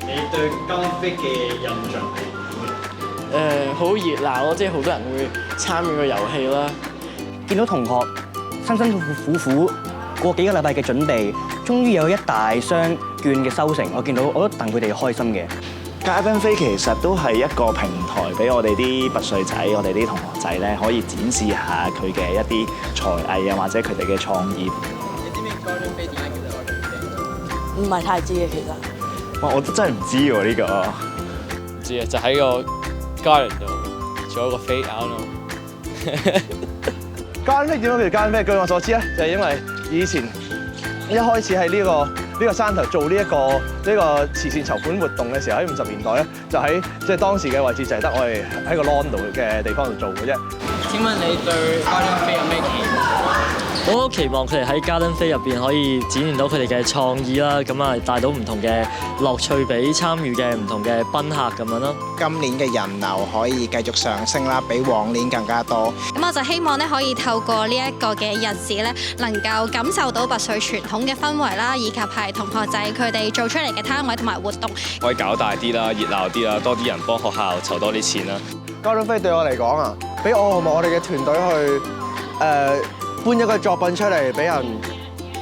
你對交通飛嘅印象係點？好熱鬧咯，即係好多人會參與個遊戲啦。見到同學辛辛苦苦過幾個禮拜嘅準備，終於有一大箱券嘅收成，我見到我都戥佢哋開心嘅。嘉賓飛其實都係一個平台，俾我哋啲拔萃仔、我哋啲同學仔咧，可以展示下佢嘅一啲才藝啊，或者佢哋嘅創意。你知唔知嘉賓飛點解叫嘉賓飛？唔係太知嘅其實。哇！我都真係唔知喎呢個。唔知啊，就喺個 garden 度做一個 fade out 咯。嘉賓飛點解叫嘉賓飛？據我所知咧，就係因為以前一開始喺呢個山頭做呢個慈善籌款活動嘅時候，喺50年代咧，就喺即係當時嘅位置就係得我哋喺個 lawn 度嘅地方度做嘅啫。請問你對嘉賓飛有咩期望？我都期望佢哋喺 Garden Fade 入邊可以展現到佢哋嘅創意啦，咁啊帶到唔同嘅樂趣俾參與嘅唔同嘅賓客咁樣咯。今年嘅人流可以繼續上升啦，比往年更加多。咁我就希望咧可以透過呢一個嘅日子咧，能夠感受到拔萃傳統嘅氛圍啦，以及係同學仔佢哋做出嚟嘅攤位同埋活動，可以搞大啲啦，熱鬧啲啦，多啲人幫學校籌多啲錢啦。嘉賓飛對我嚟講啊，俾我同埋我哋嘅團隊去搬一個作品出嚟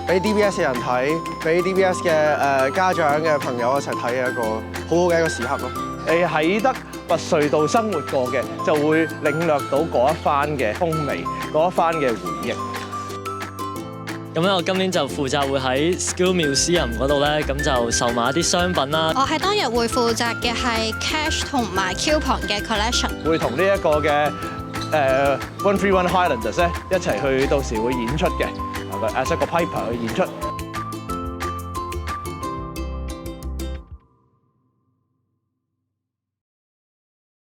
俾 DBS 嘅人睇，俾 DBS 嘅家長嘅朋友一齊睇嘅一個好好嘅一個時刻咯。你喺得拔萃度生活過嘅，就會領略到嗰一番嘅風味，嗰一番嘅回憶。咁咧，我今年就負責會喺 School Museum 嗰度咧，咁就售賣一啲商品啦。我喺當日會負責嘅係 cash 同埋 coupon 嘅 collection，會同呢一個嘅131 Highlanders 咧一齊去到時會演出嘅，as 一個 piper 去演出。